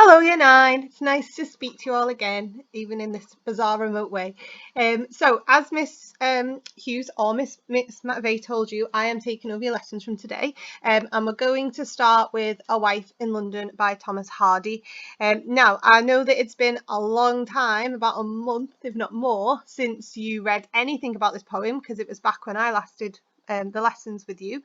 Hello, Year 9. It's nice to speak to you all again, even in this bizarre remote way. So, as Miss Hughes or Miss McVeigh told you, I am taking over your lessons from today, and we're going to start with A Wife in London by Thomas Hardy. Now, I know that it's been a long time, about a month, if not more, since you read anything about this poem, because it was back when I last did the lessons with you.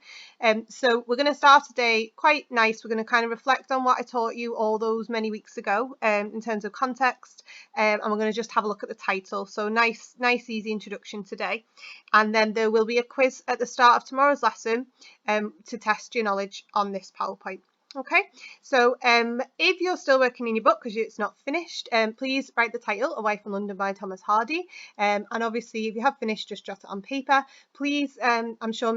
So we're going to start today quite nice. We're going to kind of reflect on what I taught you all those many weeks ago in terms of context, and we're going to just have a look at the title. So nice easy introduction today, and then there will be a quiz at the start of tomorrow's lesson to test your knowledge on this PowerPoint. Okay, so if you're still working in your book because it's not finished, please write the title, A Wife in London by Thomas Hardy. And obviously, if you have finished, just jot it on paper. Please, I'm sure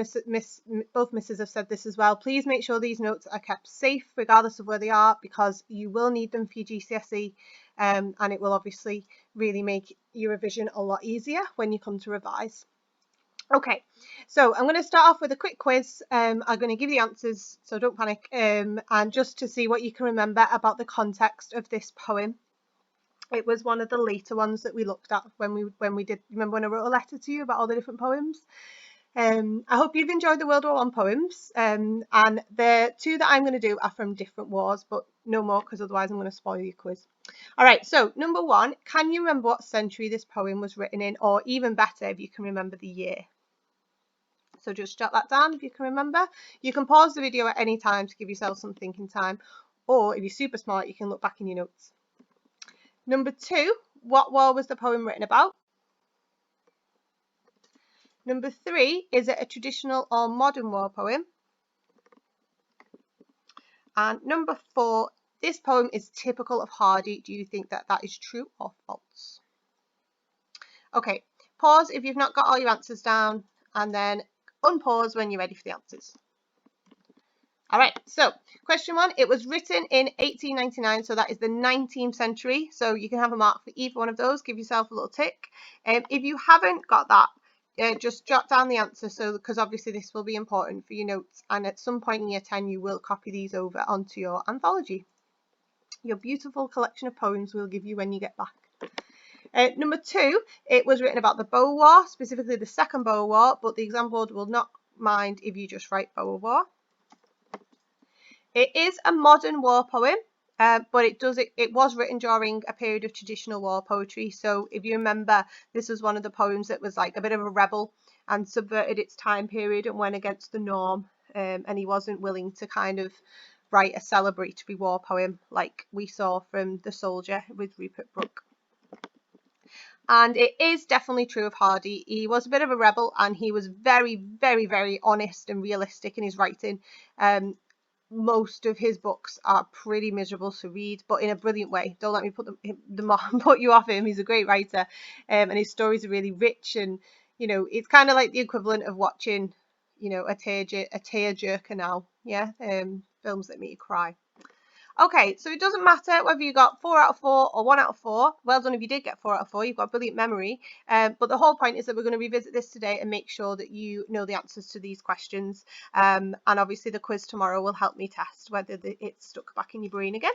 both misses have said this as well, please make sure these notes are kept safe regardless of where they are, because you will need them for your GCSE, and it will obviously really make your revision a lot easier when you come to revise. Okay, so I'm going to start off with a quick quiz. I'm going to give you the answers, so don't panic, and just to see what you can remember about the context of this poem. It was one of the later ones that we looked at when we did. Remember when I wrote a letter to you about all the different poems? I hope you've enjoyed the World War I poems, and the two that I'm going to do are from different wars, but no more, because otherwise I'm going to spoil your quiz. All right, so number one, can you remember what century this poem was written in, or even better, if you can remember the year? So just jot that down if you can remember. You can pause the video at any time to give yourself some thinking time, or if you're super smart, you can look back in your notes. Number two, what war was the poem written about? Number three, is it a traditional or modern war poem? And number four, this poem is typical of Hardy. Do you think that that is true or false? Okay, pause if you've not got all your answers down, and then unpause when you're ready for the answers. All right, so question one, it was written in 1899, so that is the 19th century. So you can have a mark for either one of those, give yourself a little tick. If you haven't got that, just jot down the answer, so because obviously this will be important for your notes, and at some point in year 10 you will copy these over onto your anthology. Your beautiful collection of poems we'll give you when you get back. Number two, it was written about the Boer War, specifically the Second Boer War, but the exam board will not mind if you just write Boer War. It is a modern war poem, but it was written during a period of traditional war poetry. So if you remember, this was one of the poems that was like a bit of a rebel and subverted its time period and went against the norm. And he wasn't willing to kind of write a celebratory war poem like we saw from The Soldier with Rupert Brooke. And it is definitely true of Hardy. He was a bit of a rebel, and he was very, very, very honest and realistic in his writing. Most of his books are pretty miserable to read, but in a brilliant way. Don't let me put you off him. He's a great writer, and his stories are really rich. And it's kind of like the equivalent of watching, a tearjerker now. Yeah, films that make you cry. Okay, so it doesn't matter whether you got 4 out of 4 or 1 out of 4. Well done if you did get 4 out of 4. You've got a brilliant memory. But the whole point is that we're going to revisit this today and make sure that you know the answers to these questions. And obviously the quiz tomorrow will help me test whether it's stuck back in your brain again.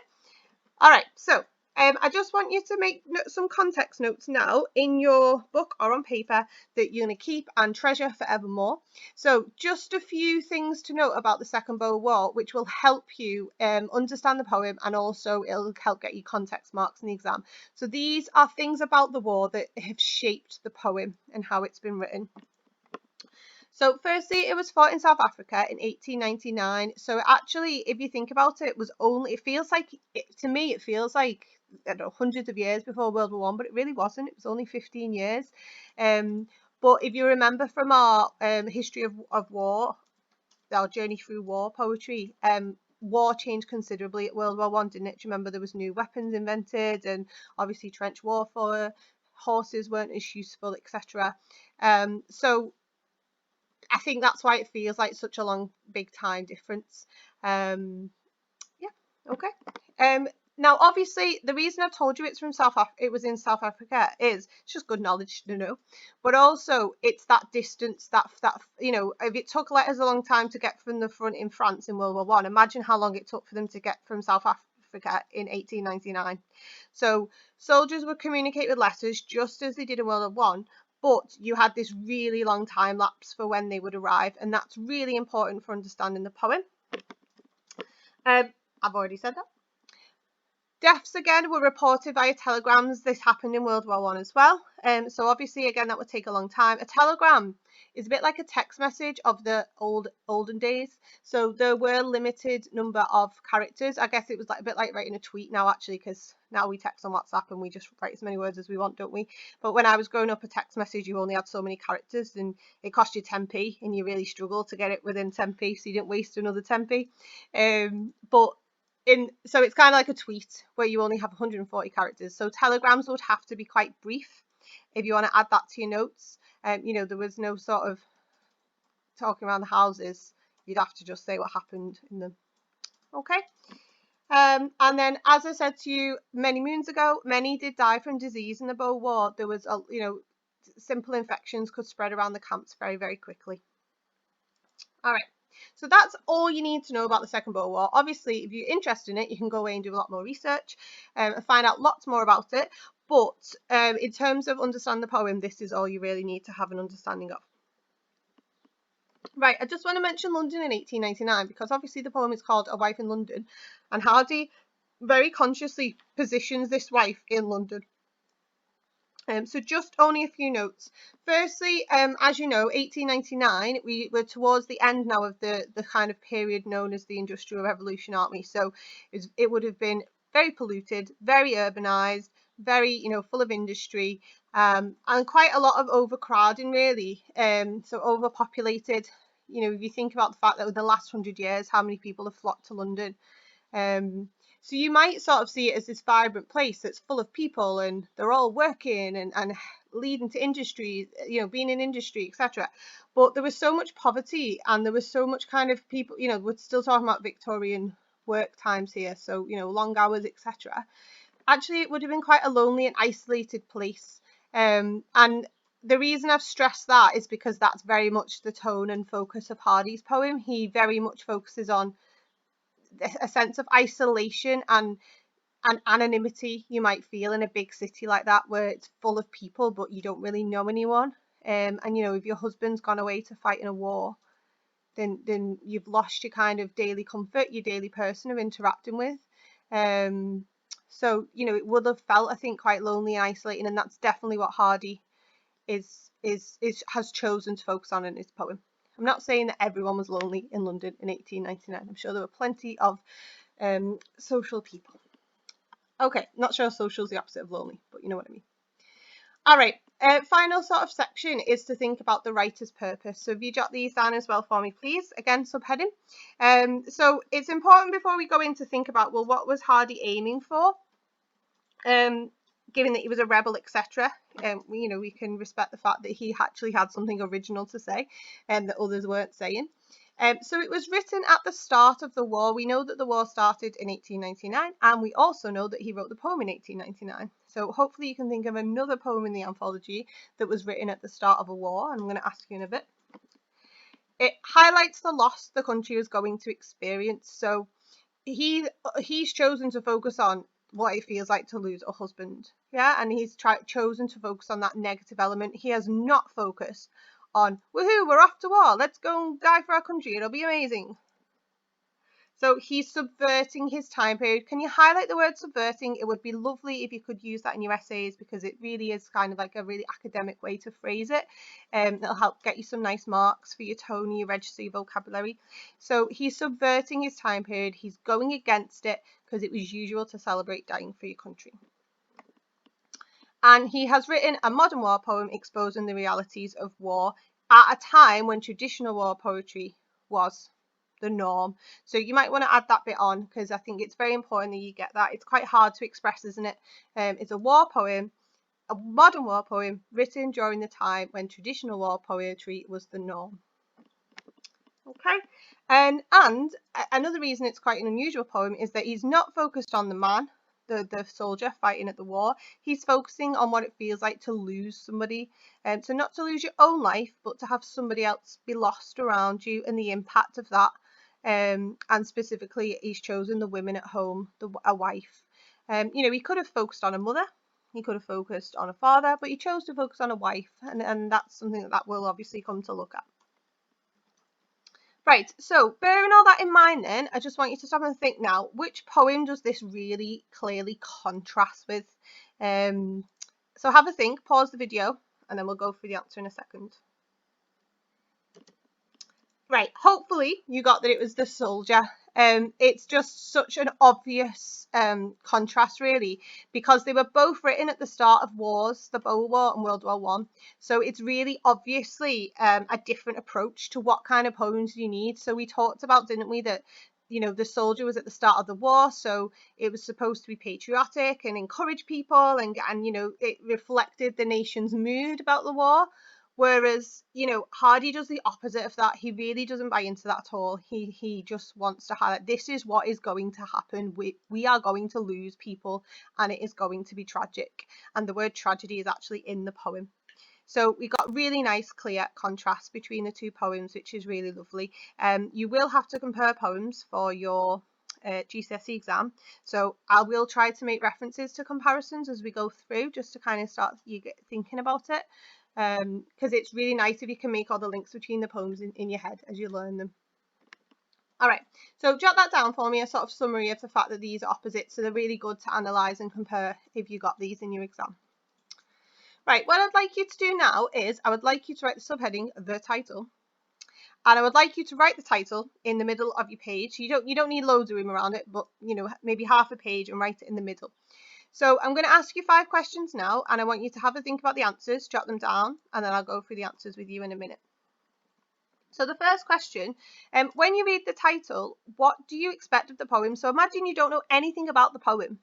All right, so I just want you to make some context notes now in your book or on paper that you're going to keep and treasure forevermore. So just a few things to note about the Second Boer War, which will help you understand the poem, and also it'll help get you context marks in the exam. So these are things about the war that have shaped the poem and how it's been written. So firstly, it was fought in South Africa in 1899. So actually, if you think about it, it feels like I don't know, hundreds of years before World War One, but it really wasn't. It was only 15 years. But if you remember from our history of war, our journey through war poetry, war changed considerably at World War One, didn't it? Do you remember there was new weapons invented, and obviously trench warfare, horses weren't as useful, etc. So I think that's why it feels like such a long, big time difference. Yeah, okay. Now, obviously, the reason I've told you it was in South Africa is it's just good knowledge to know. But also, it's that distance that if it took letters a long time to get from the front in France in World War One, imagine how long it took for them to get from Africa in 1899. So soldiers would communicate with letters just as they did in World War One, but you had this really long time lapse for when they would arrive, and that's really important for understanding the poem. I've already said that. Deaths again were reported via telegrams. This happened in World War One as well. So obviously, again, that would take a long time. A telegram is a bit like a text message of the olden days. So there were limited number of characters. I guess it was like a bit like writing a tweet now, actually, because now we text on WhatsApp and we just write as many words as we want, don't we? But when I was growing up, a text message, you only had so many characters, and it cost you 10p, and you really struggled to get it within 10p, so you didn't waste another 10p. But so it's kind of like a tweet where you only have 140 characters. So telegrams would have to be quite brief if you want to add that to your notes. There was no sort of talking around the houses. You'd have to just say what happened in them. Okay. And then, as I said to you many moons ago, many did die from disease in the Boer War. There was, simple infections could spread around the camps very, very quickly. All right. So that's all you need to know about the Second Boer War. Obviously, if you're interested in it, you can go away and do a lot more research and find out lots more about it. But in terms of understanding the poem, this is all you really need to have an understanding of. Right, I just want to mention London in 1899 because obviously the poem is called A Wife in London, and Hardy very consciously positions this wife in London. So just only a few notes. Firstly, as you know, 1899, we were towards the end now of the kind of period known as the Industrial Revolution, aren't we? So it would have been very polluted, very urbanized, very, full of industry, and quite a lot of overcrowding, really. So overpopulated. If you think about the fact that in the last 100 years, how many people have flocked to London. So you might sort of see it as this vibrant place that's full of people and they're all working and leading to industry, being in industry, etc. But there was so much poverty and there was so much kind of people, we're still talking about Victorian work times here. So, long hours, etc. Actually, it would have been quite a lonely and isolated place. And the reason I've stressed that is because that's very much the tone and focus of Hardy's poem. He very much focuses on a sense of isolation and anonymity you might feel in a big city like that where it's full of people but you don't really know anyone. And if your husband's gone away to fight in a war, then you've lost your kind of daily comfort, your daily person of interacting with. So it would have felt, I think, quite lonely and isolating, and that's definitely what Hardy has chosen to focus on in his poem. I'm not saying that everyone was lonely in London in 1899. I'm sure there were plenty of social people. Okay, not sure social is the opposite of lonely, but you know what I mean. All right, final sort of section is to think about the writer's purpose. So if you jot these down as well for me, please. Again, subheading. So it's important before we go in to think about, well, what was Hardy aiming for? Given that he was a rebel, etc. We can respect the fact that he actually had something original to say that others weren't saying. So it was written at the start of the war. We know that the war started in 1899, and we also know that he wrote the poem in 1899. So hopefully you can think of another poem in the anthology that was written at the start of a war, and I'm going to ask you in a bit. It highlights the loss the country was going to experience. So he's chosen to focus on what it feels like to lose a husband, and he's chosen to focus on that negative element. He has not focused on, woohoo, we're off to war, let's go and die for our country, it'll be amazing. So he's subverting his time period. Can you highlight the word subverting? It would be lovely if you could use that in your essays, because it really is kind of like a really academic way to phrase it. It'll help get you some nice marks for your tone, your register, your vocabulary. So he's subverting his time period. He's going against it because it was usual to celebrate dying for your country. And he has written a modern war poem exposing the realities of war at a time when traditional war poetry was the norm. So you might want to add that bit on, because I think it's very important that you get that. It's quite hard to express, isn't it? It's a war poem, a modern war poem written during the time when traditional war poetry was the norm. Okay, and another reason it's quite an unusual poem is that he's not focused on the man, the soldier fighting at the war. He's focusing on what it feels like to lose somebody, so not to lose your own life, but to have somebody else be lost around you, and the impact of that. and specifically he's chosen the women at home, a wife. You know, he could have focused on a mother, he could have focused on a father, but he chose to focus on a wife, and that's something that we'll obviously come to look at. Right, so bearing all that in mind then, I just want you to stop and think now, which poem does this really clearly contrast with? So have a think, pause the video, and then we'll go through the answer in a second. Right, hopefully you got that it was the soldier. It's just such an obvious contrast, really, because they were both written at the start of wars, the Boer War and World War One. So it's really obviously a different approach to what kind of poems you need. So we talked about, didn't we, that you know the soldier was at the start of the war, so it was supposed to be patriotic and encourage people, and you know it reflected the nation's mood about the war. Whereas, you know, Hardy does the opposite of that. He really doesn't buy into that at all. He just wants to highlight this is what is going to happen. We are going to lose people, and it is going to be tragic. And the word tragedy is actually in the poem. So we got really nice, clear contrast between the two poems, which is really lovely. You will have to compare poems for your GCSE exam. So I will try to make references to comparisons as we go through, just to kind of start you get thinking about it. Because it's really nice if you can make all the links between the poems in your head as you learn them. All right, so jot that down for me, a sort of summary of the fact that these are opposites, so they're really good to analyse and compare if you got these in your exam. Right, what I'd like you to do now is I would like you to write the subheading, the title, and I would like you to write the title in the middle of your page. You don't need loads of room around it, but you know, maybe half a page and write it in the middle. So I'm going to ask you 5 questions now, and I want you to have a think about the answers, jot them down, and then I'll go through the answers with you in a minute. So the first question, when you read the title, what do you expect of the poem? So imagine you don't know anything about the poem.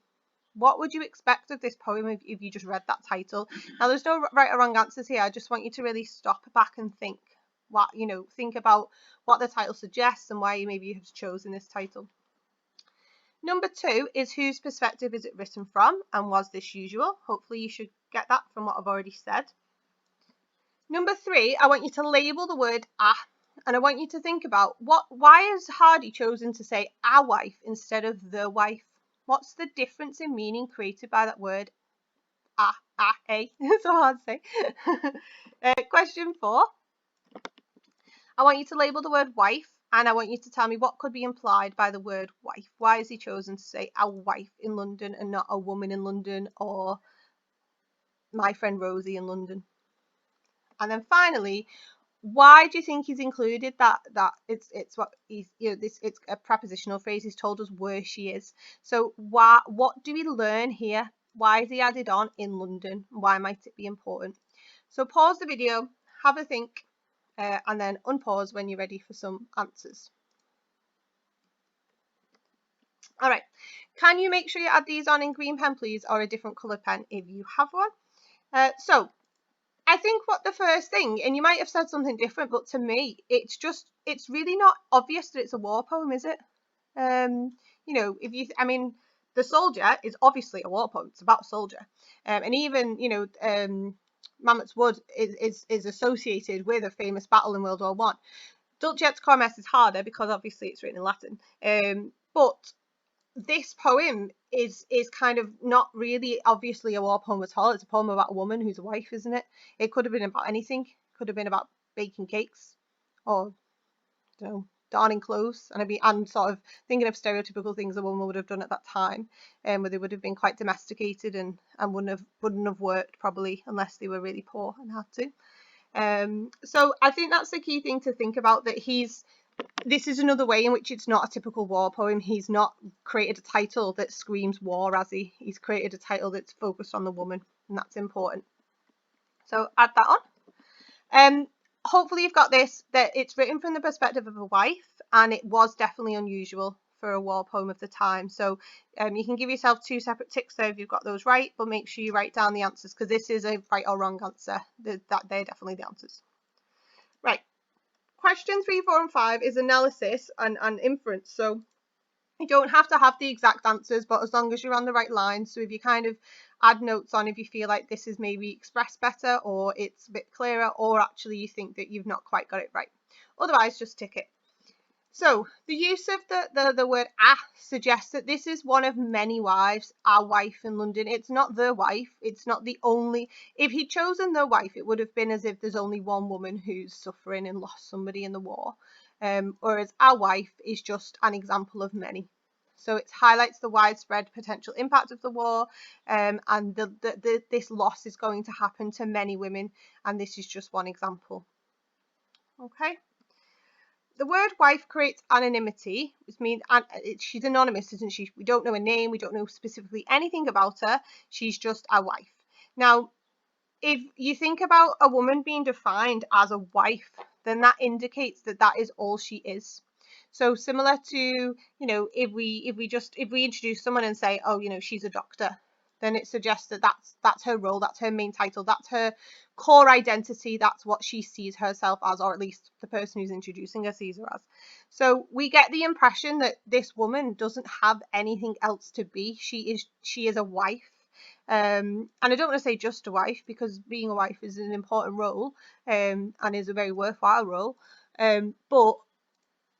What would you expect of this poem if you just read that title? Now, there's no right or wrong answers here. I just want you to really stop back and think. Think about what the title suggests and why maybe you have chosen this title. Number 2 is whose perspective is it written from, and was this usual? Hopefully you should get that from what I've already said. Number 3, I want you to label the word and I want you to think about why has Hardy chosen to say a wife instead of the wife? What's the difference in meaning created by that word a? It's so hard to say. Question 4, I want you to label the word wife, and I want you to tell me what could be implied by the word wife. Why has he chosen to say a wife in London and not a woman in London or my friend Rosie in London? And then finally, why do you think he's included that it's what he's it's a prepositional phrase. He's told us where she is. So what do we learn here? Why is he added on in London? Why might it be important? So pause the video, have a think, and then unpause when you're ready for some answers. All right, can you make sure you add these on in green pen, please, or a different coloured pen if you have one? So I think what the first thing, and you might have said something different, but to me, it's really not obvious that it's a war poem, is it? You know, the soldier is obviously a war poem. It's about a soldier, and even Mammoth's Wood is associated with a famous battle in World War One. Dulce et Cor Mes is harder because obviously it's written in Latin, but this poem is kind of not really obviously a war poem at all. It's a poem about a woman who's a wife, isn't it? It could have been about anything. It could have been about baking cakes or darning clothes. And I'm sort of thinking of stereotypical things a woman would have done at that time, where they would have been quite domesticated and wouldn't have worked probably unless they were really poor and had to. So I think that's the key thing to think about, that this is another way in which it's not a typical war poem. He's not created a title that screams war, has he? He's created a title that's focused on the woman, and that's important. So add that on. Hopefully you've got this, that it's written from the perspective of a wife, and it was definitely unusual for a war poem of the time. So you can give yourself 2 separate ticks there if you've got those right, but make sure you write down the answers, because this is a right or wrong answer. They're definitely the answers. Right. Question 3, 4, and 5 is analysis and inference. So you don't have to have the exact answers, but as long as you're on the right line. So if you kind of add notes on if you feel like this is maybe expressed better, or it's a bit clearer, or actually you think that you've not quite got it right. Otherwise, just tick it. So the use of the word suggests that this is one of many wives, our wife in London. It's not the wife. It's not the only. If he'd chosen the wife, it would have been as if there's only one woman who's suffering and lost somebody in the war. Whereas our wife is just an example of many. So it highlights the widespread potential impact of the war, and this loss is going to happen to many women, and this is just one example. Okay. The word wife creates anonymity, which means she's anonymous, isn't she? We don't know her name. We don't know specifically anything about her. She's just our wife. Now, if you think about a woman being defined as a wife, then that indicates that that is all she is. So similar to, if we introduce someone and say, oh, she's a doctor, then it suggests that that's her role, that's her main title, that's her core identity, that's what she sees herself as, or at least the person who's introducing her sees her as. So we get the impression that this woman doesn't have anything else to be. She is a wife. And I don't want to say just a wife, because being a wife is an important role, and is a very worthwhile role. But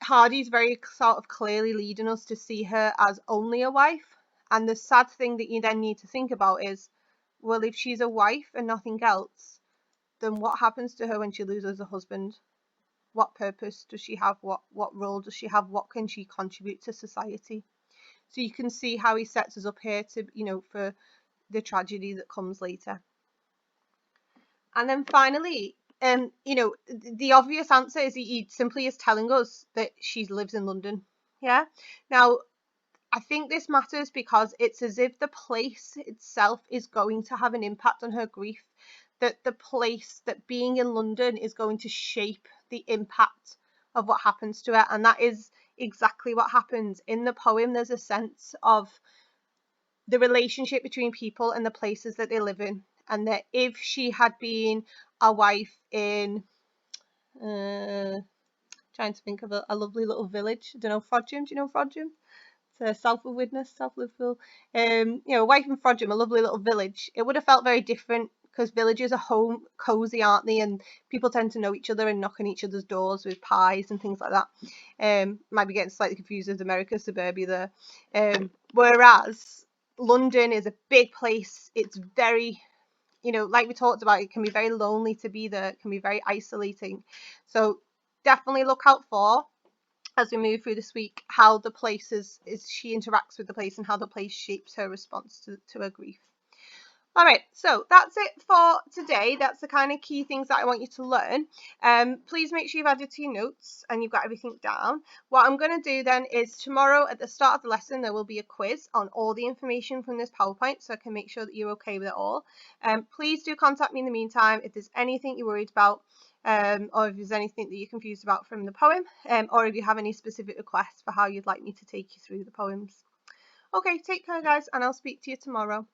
Hardy's very sort of clearly leading us to see her as only a wife. And the sad thing that you then need to think about is, well, if she's a wife and nothing else, then what happens to her when she loses a husband? What purpose does she have? What role does she have? What can she contribute to society? So you can see how he sets us up here to, for the tragedy that comes later. And then finally, the obvious answer is he simply is telling us that she lives in London. Yeah. Now, I think this matters because it's as if the place itself is going to have an impact on her grief, that the place, that being in London is going to shape the impact of what happens to her. And that is exactly what happens. In the poem, there's a sense of the relationship between people and the places that they live in. And that if she had been a wife in, trying to think of a lovely little village, I don't know, Frodsham, do you know Frodsham? South of Widnes, South Liverpool. Away from Frodsham, a lovely little village. It would have felt very different because villages are home cozy, aren't they? And people tend to know each other and knock on each other's doors with pies and things like that. Might be getting slightly confused with America's suburbia there. Whereas London is a big place. It's very, like we talked about, it can be very lonely to be there. It can be very isolating. So definitely look out for, as we move through this week, how the place is she interacts with the place and how the place shapes her response to her grief. All right, so that's it for today. That's the kind of key things that I want you to learn. Please make sure you've added to your notes and you've got everything down. What I'm going to do then is tomorrow at the start of the lesson, there will be a quiz on all the information from this PowerPoint, so I can make sure that you're okay with it all. Please do contact me in the meantime if there's anything you're worried about, or if there's anything that you're confused about from the poem, or if you have any specific requests for how you'd like me to take you through the poems. Okay, take care guys, and I'll speak to you tomorrow.